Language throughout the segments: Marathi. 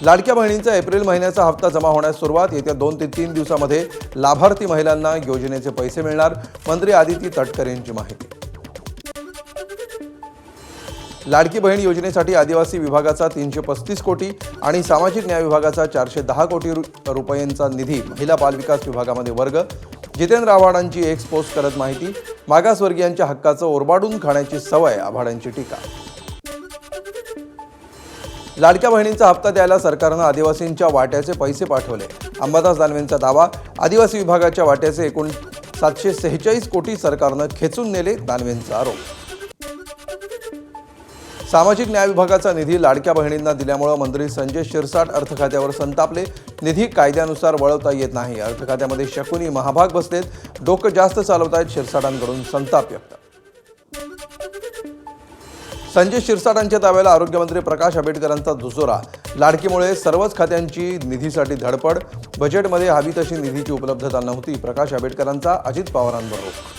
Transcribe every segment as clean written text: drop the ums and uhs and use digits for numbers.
लाडक्या बहिणींचा एप्रिल महिन्याचा हप्ता जमा होण्यास सुरुवात. येत्या 2 ते 3 दिवसांमध्ये लाभार्थी महिलांना योजनेचे पैसे मिळणार. मंत्री आदिती तटकरे यांची माहिती. लाडकी बहीण योजनेसाठी आदिवासी विभागाचा 335 कोटी आणि सामाजिक न्याय विभागाचा 410 कोटी रुपयांचा निधी महिला बालविकास विभागामध्ये वर्ग. जितेंद्र आव्हाडांची एक्स पोस्ट करत माहिती. मागासवर्गीयांच्या हक्काचं ओरबाडून खाण्याची सवय, आव्हाडांची टीका. लाडक्या बहिणींचा हप्ता द्यायला सरकारनं आदिवासींच्या वाट्याचे पैसे पाठवले. अंबादास दानवेंचा दावा. आदिवासी विभागाच्या वाट्याचे एकूण 746 कोटी सरकारनं खेचून नेले, दानवेंचा आरोप. सामाजिक न्याय विभागाचा निधी लाडक्या बहिणींना दिल्यामुळे मंत्री संजय शिरसाट अर्थ खात्यावर संतापले. निधी कायद्यानुसार वळवता येत नाही. अर्थ खात्यामध्ये शकुनी महाभाग बसलेत. डोकं जास्त चालवतायत, शिरसाटांकडून संताप व्यक्त. संजय शिरसाटांच्या दाव्याला आरोग्यमंत्री प्रकाश आंबेडकरांचा दुजोरा. लाडकीमुळे सर्वच खात्यांची निधीसाठी धडपड. बजेटमध्ये हवी तशी निधीची उपलब्धता नव्हती. प्रकाश आंबेडकरांचा अजित पवारांवर रोख.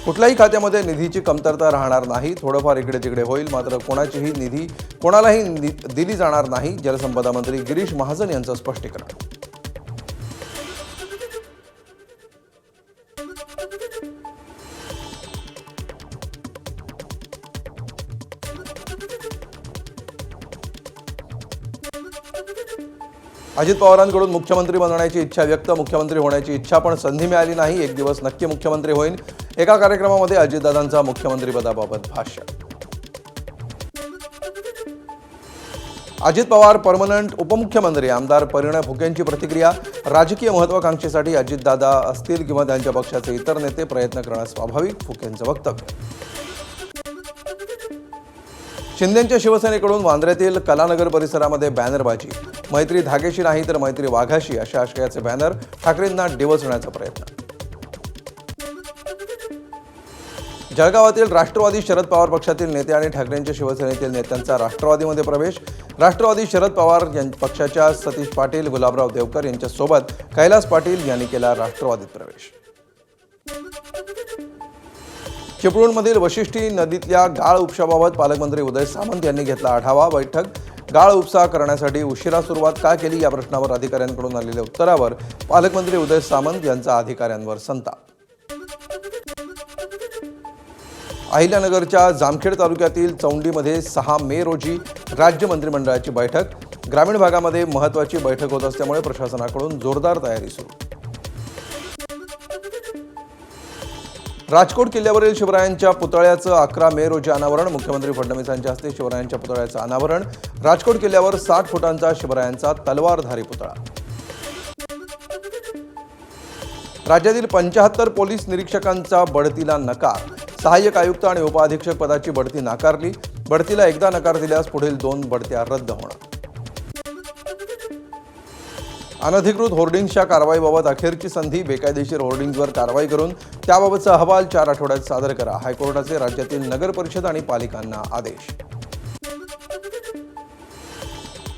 कुठल्याही खात्यामध्ये निधीची कमतरता राहणार नाही. थोडंफार इकडे तिकडे होईल, मात्र कोणाचीही निधी कोणालाही दिली जाणार नाही. जलसंपदा मंत्री गिरीश महाजन यांचं स्पष्टीकरण. अजित पवारांकडून मुख्यमंत्री बनण्याची इच्छा व्यक्त. मुख्यमंत्री होण्याची इच्छा पण संधी मिळाली नाही. एक दिवस नक्की मुख्यमंत्री होईन. एका कार्यक्रमामध्ये अजितदादांचा मुख्यमंत्रीपदाबाबत भाष्य. अजित पवार परमनंट उपमुख्यमंत्री. आमदार परिणय फुकेंची प्रतिक्रिया. राजकीय महत्वाकांक्षेसाठी अजितदादा असतील किंवा त्यांच्या पक्षाचे इतर नेते प्रयत्न करणं स्वाभाविक, फुकेंचं वक्तव्य. शिंदेंच्या शिवसेनेकडून वांद्र्यातील कलानगर परिसरामध्ये बॅनरबाजी. मैत्री धागेशी नाही तर मैत्री वाघाशी अशा आशयाचे बॅनर. ठाकरेंना डिवचण्याचा प्रयत्न. जळगावातील राष्ट्रवादी शरद पवार पक्षातील नेते आणि ठाकरेंच्या शिवसेनेतील नेत्यांचा राष्ट्रवादीमध्ये प्रवेश. राष्ट्रवादी शरद पवार पक्षाच्या सतीश पाटील, गुलाबराव देवकर यांच्यासोबत कैलास पाटील यांनी केला राष्ट्रवादीत प्रवेश. चिपळूणमधील वशिष्ठी नदीतल्या गाळ उपशाबाबत पालकमंत्री उदय सामंत यांनी घेतला आढावा बैठक. गाळ उपसा करण्यासाठी उशिरा सुरुवात का केली या प्रश्नावर अधिकाऱ्यांकडून आलेल्या उत्तरावर पालकमंत्री उदय सामंत यांचा अधिकाऱ्यांवर संताप. अहिल्यानगरच्या जामखेड तालुक्यातील चौंडीमध्ये 6 मे रोजी राज्य मंत्रिमंडळाची बैठक. ग्रामीण भागामध्ये महत्त्वाची बैठक होत असल्यामुळे प्रशासनाकडून जोरदार तयारी सुरू. राजकोट किल्ल्यावरील शिवरायांच्या पुतळ्याचं 11 मे रोजी अनावरण. मुख्यमंत्री फडणवीसांच्या हस्ते शिवरायांच्या पुतळ्याचं अनावरण. राजकोट किल्ल्यावर 60 फुटांचा शिवरायांचा तलवारधारी पुतळा. राज्यातील 75 पोलीस निरीक्षकांचा बढतीला नकार. सहाय्यक आयुक्त आणि उपअधीक्षक पदाची बढती नाकारली. बढतीला एकदा नकार दिल्यास पुढील 2 बढत्या रद्द होणार. अनधिकृत होर्डिंग्सच्या कारवाईबाबत अखेरची संधी. बेकायदेशीर होर्डिंग्सवर कारवाई करून त्याबाबतचा अहवाल 4 आठवड्यात सादर करा. हायकोर्टाचे राज्यातील नगर परिषद आणि पालिकांना आदेश.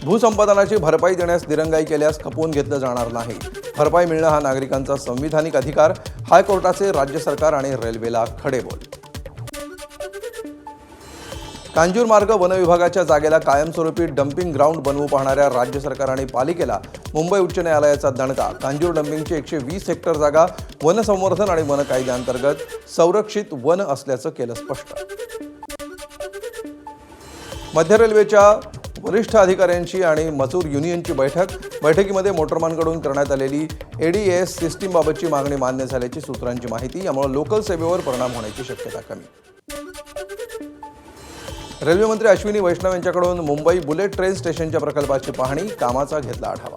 भूसंपादनाची भरपाई देण्यास दिरंगाई केल्यास खपवून घेतलं जाणार नाही. भरपाई मिळणं हा नागरिकांचा संविधानिक अधिकार. हायकोर्टाचे राज्य सरकार आणि रेल्वेला खडेबोल. कांजूरमार्ग वन विभागाच्या जागेला कायमस्वरूपी डम्पिंग ग्राउंड बनवू पाहणाऱ्या राज्य सरकार आणि पालिकेला मुंबई उच्च न्यायालयाचा दणका. कांजूर डम्पिंगची 120 हेक्टर जागा वन संवर्धन आणि वन कायद्याअंतर्गत संरक्षित वन असल्याचं केलं स्पष्ट. मध्य रेल्वेच्या वरिष्ठ अधिकाऱ्यांची आणि मजूर युनियनची बैठक. बैठकीमध्ये मोटरमॅनकडून करण्यात आलेली एडीएस सिस्टीमबाबतची मागणी मान्य झाल्याची सूत्रांची माहिती. यामुळे लोकल सेवेवर परिणाम होण्याची शक्यता कमी. रेल्वे मंत्री अश्विनी वैष्णव यांच्याकडून मुंबई बुलेट ट्रेन स्टेशनच्या प्रकल्पाची पाहणी. कामाचा घेतला आढावा.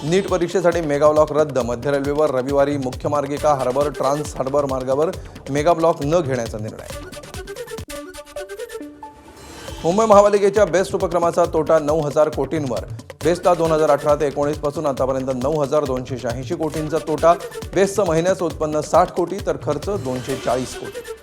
नीट परीक्षेसाठी मेगा ब्लॉक रद्द. मध्य रेल्वेवर रविवारी मुख्य मार्गिका हार्बर ट्रान्स हार्बर मार्गावर मेगा ब्लॉक न घेण्याचा निर्णय. मुंबई महापालिकेच्या बेस्ट उपक्रमाचा तोटा 9,000 कोटींवर. बेस्टला 2018 ते 19 पासून आतापर्यंत 9,286 कोटींचा तोटा. बेस्टचं महिन्याचं उत्पन्न 60 कोटी तर खर्च 240 कोटी.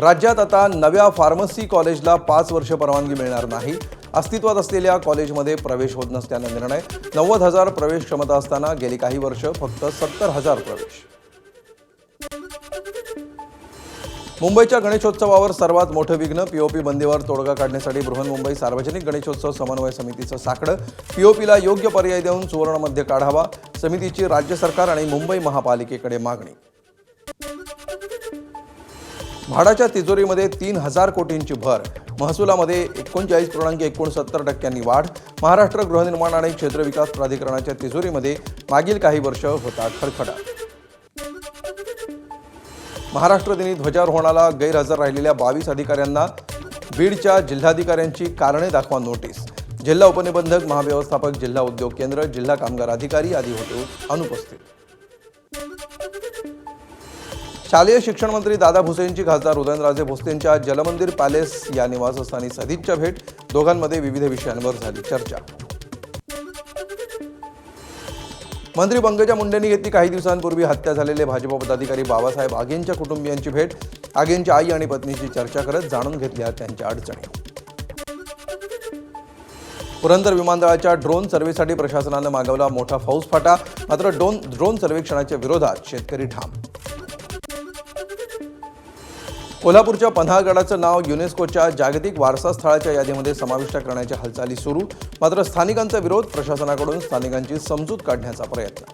राज्यात आता नव्या फार्मसी कॉलेजला 5 वर्ष परवानगी मिळणार नाही. अस्तित्वात असलेल्या कॉलेजमध्ये प्रवेश होत नसल्याचा निर्णय. 90,000 प्रवेश क्षमता असताना गेली काही वर्ष फक्त 70,000 प्रवेश. मुंबईच्या गणेशोत्सवावर सर्वात मोठं विघ्न पीओपी बंदीवर तोडगा काढण्यासाठी बृहन्मुंबई सार्वजनिक गणेशोत्सव समन्वय समितीचं साकडं पीओपीला योग्य पर्याय देऊन सुवर्णमध्य काढावा समितीची राज्य सरकार आणि मुंबई महापालिकेकडे मागणी म्हाडाच्या तिजोरीमध्ये 3,000 कोटींची भर महसुलामध्ये 39.69% वाढ महाराष्ट्र गृहनिर्माण आणि क्षेत्र विकास प्राधिकरणाच्या तिजोरीमध्ये मागील काही वर्ष होता खडखडाट महाराष्ट्र दिनी ध्वजारोहणाला गैरहजर राहिलेल्या 22 अधिकाऱ्यांना बीडच्या जिल्हाधिकाऱ्यांची कारणे दाखवा नोटीस जिल्हा उपनिबंधक महाव्यवस्थापक जिल्हा उद्योग केंद्र जिल्हा कामगार अधिकारी आदी होते अनुपस्थित शालेय शिक्षण मंत्री दादा भुसेंची खासदार उदयनराजे भोसलेंच्या जलमंदिर पॅलेस या निवासस्थानी सदिच्छा भेट दोघांमध्ये विविध विषयांवर झाली चर्चा मंत्री पंकजा मुंडेंनी घेतली काही दिवसांपूर्वी हत्या झालेले भाजप पदाधिकारी बाबासाहेब आगेंच्या कुटुंबियांची भेट आगेंच्या आई आणि पत्नीची चर्चा करत जाणून घेतल्या त्यांच्या अडचणी पुरंदर विमानतळाच्या ड्रोन सर्व्हेसाठी प्रशासनानं मागवला मोठा फौजफाटा मात्र ड्रोन सर्वेक्षणाच्या विरोधात शेतकरी ठाम कोल्हापूरच्या पन्हाळगडाचं नाव युनेस्कोच्या जागतिक वारसा स्थळाच्या यादीमध्ये समाविष्ट करण्याच्या हालचाली सुरू मात्र स्थानिकांचा विरोध प्रशासनाकडून स्थानिकांची समजूत काढण्याचा प्रयत्न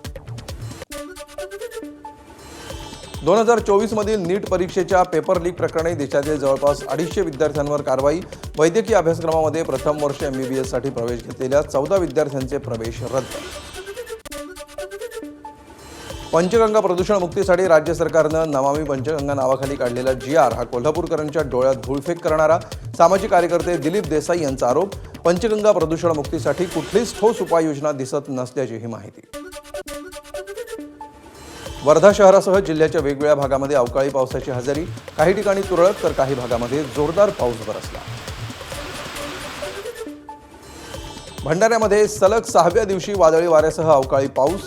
2024 मधील नीट परीक्षेच्या पेपर लीक प्रकरणी देशातील जवळपास 250 विद्यार्थ्यांवर कारवाई वैद्यकीय अभ्यासक्रमामध्ये प्रथम वर्ष MBBS साठी प्रवेश घेतलेल्या 14 विद्यार्थ्यांचे प्रवेश रद्द पंचगंगा प्रदूषण मुक्तीसाठी राज्य सरकारनं नमामि पंचगंगा नावाखाली काढलेला GR हा कोल्हापूरकरांच्या डोळ्यात धूळफेक करणारा सामाजिक कार्यकर्ते दिलीप देसाई यांचा आरोप पंचगंगा प्रदूषण मुक्तीसाठी कुठलीच ठोस उपाययोजना दिसत नसल्याची माहिती वर्धा शहरासह जिल्ह्याच्या वेगवेगळ्या भागामध्ये अवकाळी पावसाची हजेरी काही ठिकाणी तुरळक तर काही भागामध्ये जोरदार पाऊस बरसला भंडाऱ्यामध्ये सलग 6व्या दिवशी वादळी वाऱ्यासह अवकाळी पाऊस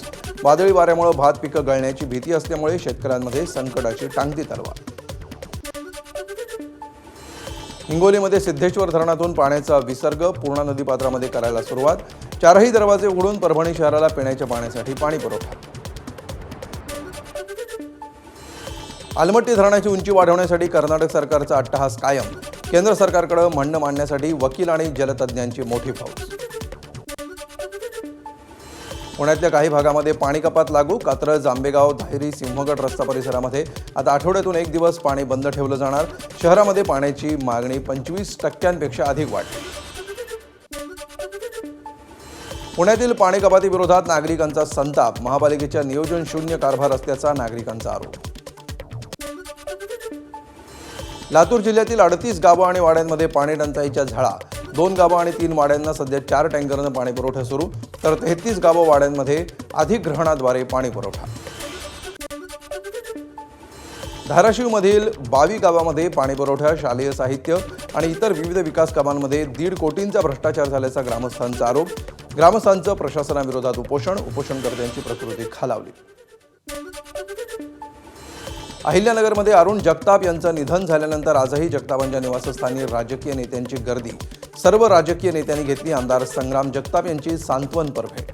वादळी वाऱ्यामुळे भात पिकं गळण्याची भीती असल्यामुळे शेतकऱ्यांमध्ये संकटाची टांगती तलवार हिंगोलीमध्ये सिद्धेश्वर धरणातून पाण्याचा विसर्ग पूर्णा नदीपात्रामध्ये करायला सुरुवात 4ही दरवाजे उघडून परभणी शहराला पिण्याच्या पाण्यासाठी पाणी पुरवठा आलमट्टी धरणाची उंची वाढवण्यासाठी कर्नाटक सरकारचा अट्टहास कायम केंद्र सरकारकडे म्हणणं मांडण्यासाठी वकील आणि जलतज्ञांची मोठी फौज पुण्यातल्या काही भागामध्ये पाणी कपात लागू कात्रज आंबेगाव धायरी सिंहगड रस्ता परिसरामध्ये आता आठवड्यातून एक दिवस पाणी बंद ठेवलं जाणार शहरामध्ये पाण्याची मागणी 25% अधिक वाढली पुण्यातील पाणी कपातीविरोधात नागरिकांचा संताप महापालिकेच्या नियोजन शून्य कारभार असल्याचा नागरिकांचा आरोप लातूर जिल्ह्यातील 38 गावं आणि वाड्यांमध्ये पाणी टंचाईच्या झळा 2 गावं आणि 3 वाड्यांना सध्या 4 टँकरनं पाणी पुरवठा सुरू तर 33 गावं वाड्यांमध्ये अधिग्रहणाद्वारे पाणी पुरवठा धाराशिवमधील 22 गावांमध्ये पाणी पुरवठा शालेय साहित्य आणि इतर विविध विकास कामांमध्ये 1.5 कोटींचा भ्रष्टाचार झाल्याचा ग्रामस्थांचा आरोप ग्रामस्थांचं प्रशासनाविरोधात उपोषणकर्त्यांची प्रकृती खालावली अहिल्यानगरमध्ये अरुण जगताप यांचं निधन झाल्यानंतर आजही जगतापांच्या निवासस्थानी राजकीय नेत्यांची गर्दी सर्व राजकीय नेत्यांनी घेतली आमदार संग्राम जगताप यांची सांत्वनपर भेट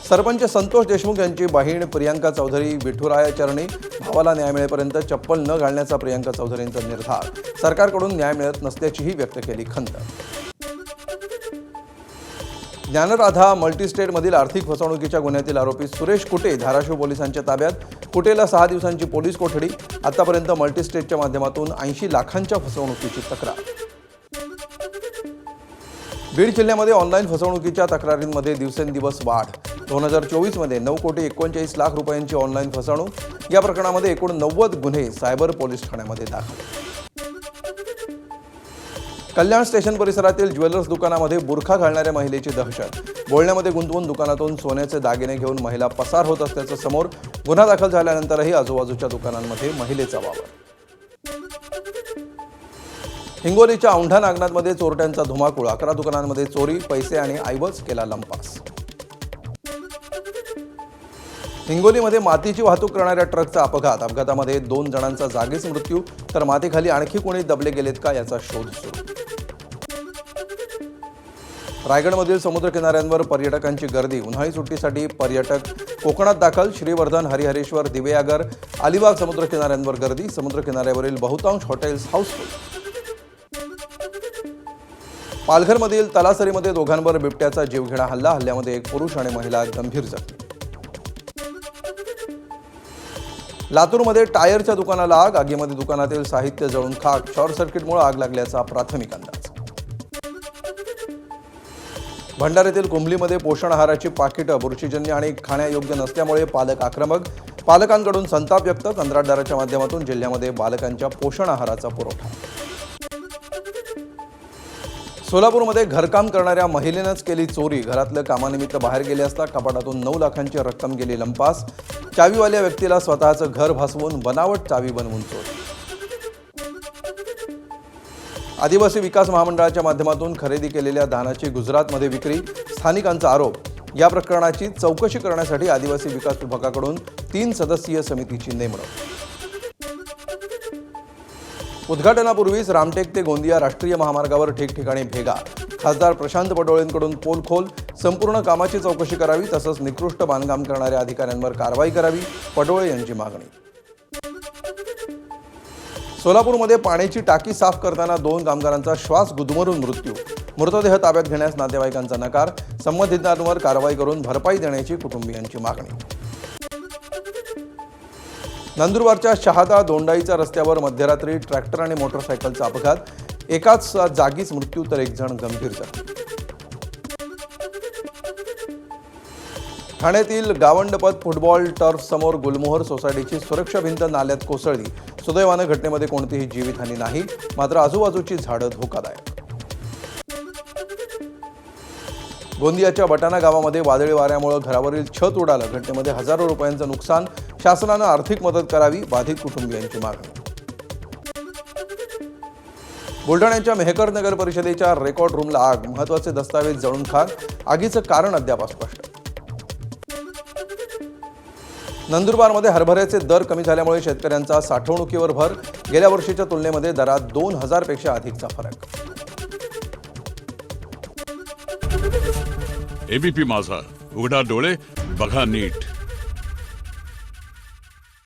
सरपंच संतोष देशमुख यांची बहीण प्रियांका चौधरी विठुराया चरणी भावाला न्याय मिळेपर्यंत चप्पल न घालण्याचा प्रियांका चौधरींचा निर्धार सरकारकडून न्याय मिळत नसल्याचीही व्यक्त केली खंत ज्ञानराधा मल्टीस्टेटमधील आर्थिक फसवणुकीच्या गुन्ह्यातील आरोपी सुरेश कुटे धाराशिव पोलिसांच्या ताब्यात कुटेला 6 दिवसांची पोलीस कोठडी आतापर्यंत मल्टीस्टेटच्या माध्यमातून 80 लाखांच्या फसवणुकीची तक्रार बीड जिल्ह्यामध्ये ऑनलाईन फसवणुकीच्या तक्रारींमध्ये दिवसेंदिवस वाढ 2024 मध्ये 9,39 लाख रुपयांची ऑनलाईन फसवणूक या प्रकरणामध्ये एकूण 90 गुन्हे सायबर पोलीस ठाण्यामध्ये दाखल कल्याण स्टेशन परिसरातील ज्वेलर्स दुकानामध्ये बुरखा घालणाऱ्या महिलेची दहशत बोलण्यामध्ये गुंतवून दुकानातून सोन्याचे दागिने घेऊन महिला पसार होत असल्याचं समोर गुन्हा दाखल झाल्यानंतरही आजूबाजूच्या दुकानांमध्ये महिलेचा वावर हिंगोलीच्या औंढा नागनाथमध्ये चोरट्यांचा धुमाकूळ 11 दुकानांमध्ये चोरी पैसे आणि ऐवज केला लंपास हिंगोलीमध्ये मातीची वाहतूक करणाऱ्या ट्रकचा अपघातामध्ये 2 जणांचा जागीच मृत्यू तर मातीखाली आणखी कोणी दबले गेलेत का याचा शोध सुरू रायगडमधील समुद्र किनाऱ्यांवर पर्यटकांची गर्दी. उन्हाळी सुट्टीसाठी पर्यटक कोकणात दाखल. श्रीवर्धन, हरिहरेश्वर, दिवेआगर, अलिबाग समुद्र किनाऱ्यांवर गर्दी. समुद्र किनाऱ्यावरील बहुतांश हॉटेल्स हाऊसफुल. पालघरमधील तलासरीमध्ये दोघांवर बिबट्याचा जीवघेणा हल्ला. हल्ल्यामध्ये एक पुरुष आणि महिला गंभीर जखमी. लातूरमध्ये टायरच्या दुकानाला आग. आगीमध्ये दुकानातील साहित्य जळून खाक. शॉर्ट सर्किटमुळे आग लागल्याचा प्राथमिक अंदाज. भंडाऱ्यातील कुंभलीमध्ये पोषण आहाराची पाकिटं बुरशीजन्य आणि खाण्यायोग्य नसल्यामुळे पालक आक्रमक. पालकांकडून संताप व्यक्त. कंत्राटदाराच्या माध्यमातून जिल्ह्यामध्ये बालकांच्या पोषण आहाराचा पुरवठा. सोलापूरमध्ये घरकाम करणाऱ्या महिलेनंच केली चोरी. घरातलं कामानिमित्त बाहेर गेले असता कपाटातून 9 लाखांची रक्कम गेली लंपास. चावीवाल्या व्यक्तीला स्वतःचं घर भासवून बनावट चावी बनवून चोरी. आदिवासी विकास महामंडळाच्या माध्यमातून खरेदी केलेल्या धानाची गुजरातमध्ये विक्री. स्थानिकांचा आरोप. या प्रकरणाची चौकशी करण्यासाठी आदिवासी विकास विभागाकडून 3 सदस्यीय समितीची नेमणूक. उद्घाटनापूर्वीच रामटेक ते गोंदिया राष्ट्रीय महामार्गावर ठिकठिकाणी भेगा. खासदार प्रशांत पडोळेंकडून पोलखोल. संपूर्ण कामाची चौकशी करावी तसंच निकृष्ट बांधकाम करणाऱ्या अधिकाऱ्यांवर कारवाई करावी, पडोळे यांची मागणी. सोलापूरमध्ये पाण्याची टाकी साफ करताना 2 कामगारांचा श्वास गुदमरून मृत्यू. मृतदेह ताब्यात घेण्यास नातेवाईकांचा नकार. संबंधितांवर कारवाई करून भरपाई देण्याची कुटुंबियांची मागणी. नंदुरबारच्या शहादा दोंडाईचा रस्त्यावर मध्यरात्री ट्रॅक्टर आणि मोटरसायकलचा अपघात. एकाच जागीच मृत्यू तर 1 जण गंभीर जखमी. ठाण्यातील गावंडपत फुटबॉल टर्फ समोर गुलमोहर सोसायटीची सुरक्षा भिंत नाल्यात कोसळली. सुदैवानं घटनेमध्ये कोणतीही जीवितहानी नाही, मात्र आजूबाजूची झाडं धोकादायक. गोंदियाच्या बटाणा गावामध्ये वादळी वाऱ्यामुळे घरावरील छत उडालं. घटनेमध्ये हजारो रुपयांचं नुकसान. शासनानं आर्थिक मदत करावी, बाधित कुटुंबियांची मागणी. बुलढाण्याच्या मेहकर नगर परिषदेच्या रेकॉर्ड रूमला आग. महत्त्वाचे दस्तावेज जळून खाक. आगीचं कारण अद्याप अस्पष्ट. नंदुरबारमध्ये हरभऱ्याचे दर कमी झाल्यामुळे शेतकऱ्यांचा साठवणुकीवर भर. गेल्या वर्षीच्या तुलनेमध्ये दरात 2000 पेक्षा अधिकचा फरक. एबीपी माझा, उघडा डोळे बघा नीट.